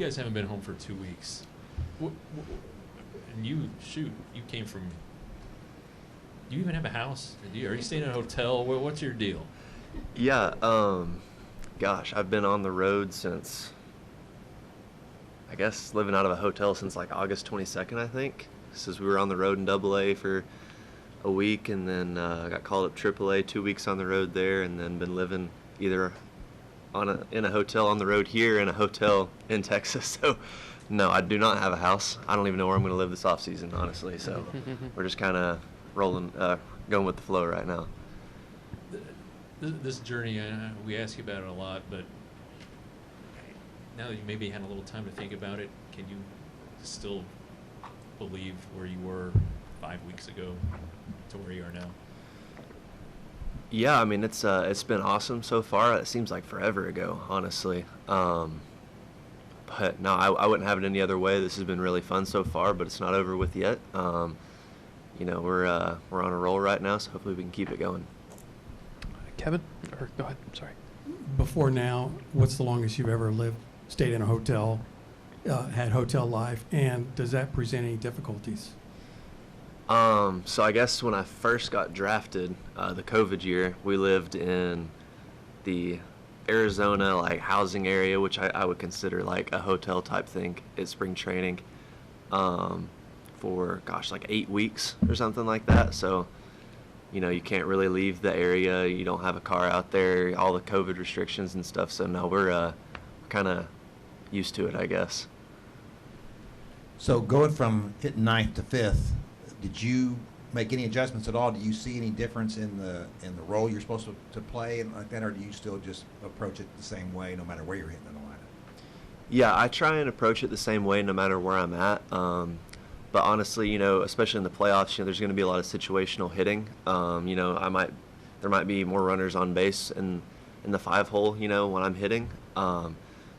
guys haven't been home for 2 weeks. And you came from. Do you even have a house? Are you staying in a hotel? What's your deal? Yeah, gosh, I've been on the road since, I guess, living out of a hotel since like August 22nd, I think. Since we were on the road in AA for a week, and then got called up AAA, 2 weeks on the road there, and then been living either in a hotel on the road here and a hotel in Texas. So, no, I do not have a house. I don't even know where I'm going to live this off season, honestly. So, we're just kind of rolling, going with the flow right now. This journey, we ask you about it a lot, but now that you maybe had a little time to think about it, can you still believe where you were 5 weeks ago to where you are now? Yeah, I mean, it's been awesome so far. It seems like forever ago, honestly. But no, I wouldn't have it any other way. This has been really fun so far, but it's not over with yet. We're on a roll right now, so hopefully we can keep it going. Kevin, or go ahead. I'm sorry. Before now, what's the longest you've ever stayed in a hotel, had hotel life, and does that present any difficulties? So I guess when I first got drafted, the COVID year, we lived in the Arizona like housing area, which I would consider like a hotel type thing at spring training, for like 8 weeks or something like that. So, you can't really leave the area. You don't have a car out there, all the COVID restrictions and stuff. So no, we're kind of used to it, I guess. So going from hitting 9th to 5th, did you make any adjustments at all? Do you see any difference in the role you're supposed to play and like that, or do you still just approach it the same way no matter where you're hitting in the lineup? Yeah, I try and approach it the same way no matter where I'm at. But honestly, especially in the playoffs, there's going to be a lot of situational hitting. There might be more runners on base in the 5-hole, when I'm hitting.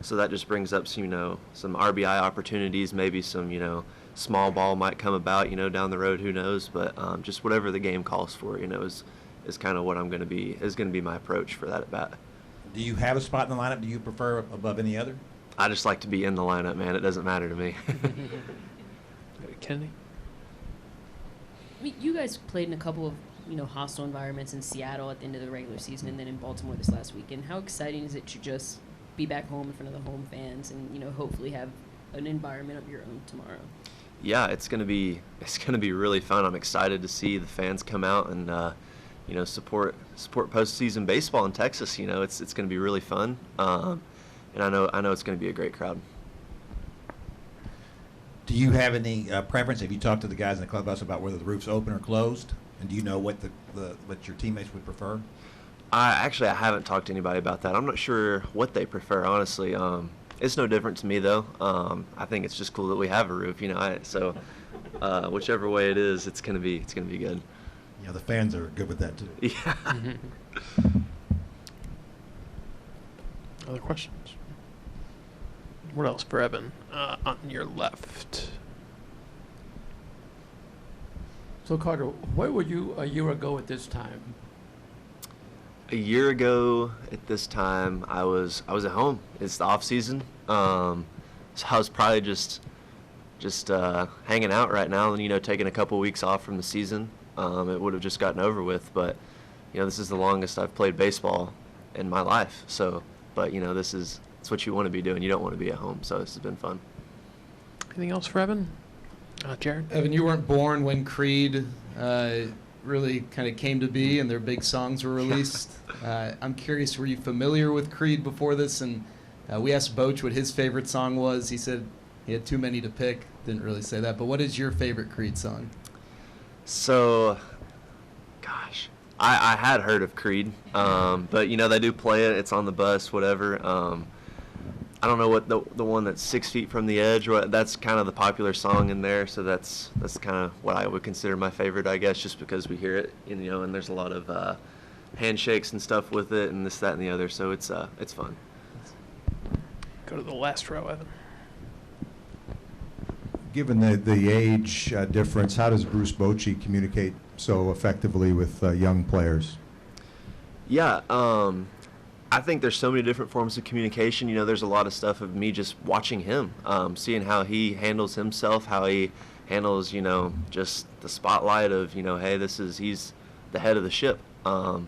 So that just brings up some RBI opportunities, maybe some, small ball might come about, down the road, who knows. But just whatever the game calls for, is kind of what is going to be my approach for that at bat. Do you have a spot in the lineup do you prefer above any other? I just like to be in the lineup, man. It doesn't matter to me. Kennedy? You guys played in a couple of hostile environments in Seattle at the end of the regular season, and then in Baltimore this last weekend. How exciting is it to just be back home in front of the home fans and hopefully have an environment of your own tomorrow? Yeah, it's gonna be really fun. I'm excited to see the fans come out and support postseason baseball in Texas. It's gonna be really fun, and I know it's gonna be a great crowd. Do you have any preference? Have you talked to the guys in the clubhouse about whether the roof's open or closed? And do you know what what your teammates would prefer? I haven't talked to anybody about that. I'm not sure what they prefer, honestly. It's no different to me though. I think it's just cool that we have a roof, So whichever way it is, it's gonna be good. Yeah, the fans are good with that too. Yeah. Other questions? What else for Evan? On your left. So Carter, where were you a year ago at this time? A year ago at this time, I was at home. It's the off season, so I was probably just hanging out right now, and taking a couple weeks off from the season. It would have just gotten over with, but this is the longest I've played baseball in my life. So, but it's what you want to be doing. You don't want to be at home, so this has been fun. Anything else for Evan? Jared? Evan, you weren't born when Creed really kind of came to be and their big songs were released. I'm curious, were you familiar with Creed before this? And we asked Bochy what his favorite song was. He said he had too many to pick. Didn't really say that. But what is your favorite Creed song? So, gosh, I had heard of Creed, but they do play it. It's on the bus, whatever. I don't know what the one that's 6 feet from the edge. That's kind of the popular song in there. So that's kind of what I would consider my favorite, I guess, just because we hear it, and there's a lot of handshakes and stuff with it, and this, that, and the other. So it's fun. Go to the last row, Evan. Given the age difference, how does Bruce Bochy communicate so effectively with young players? Yeah, I think there's so many different forms of communication. You know, there's a lot of stuff of me just watching him, seeing how he handles himself, how he handles, you know, just the spotlight of, you know, hey, he's the head of the ship. And,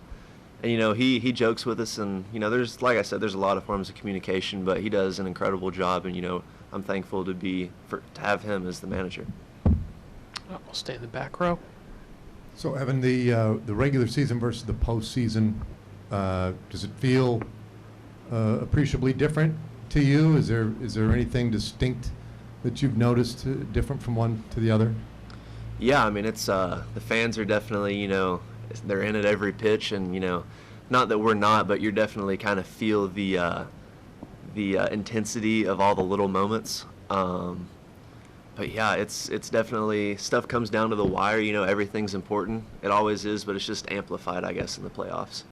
you know, he jokes with us, and, you know, there's, like I said, there's a lot of forms of communication, but he does an incredible job, and, you know, I'm thankful to have him as the manager. I'll stay in the back row. So, Evan, the regular season versus the postseason, does it feel appreciably different to you? Is there anything distinct that you've noticed different from one to the other? Yeah, I mean, it's the fans are definitely, you know, they're in at every pitch, and, you know, not that we're not, but you're definitely kind of feel the intensity of all the little moments. But yeah, it's definitely, stuff comes down to the wire. You know, everything's important. It always is, but it's just amplified, I guess, in the playoffs.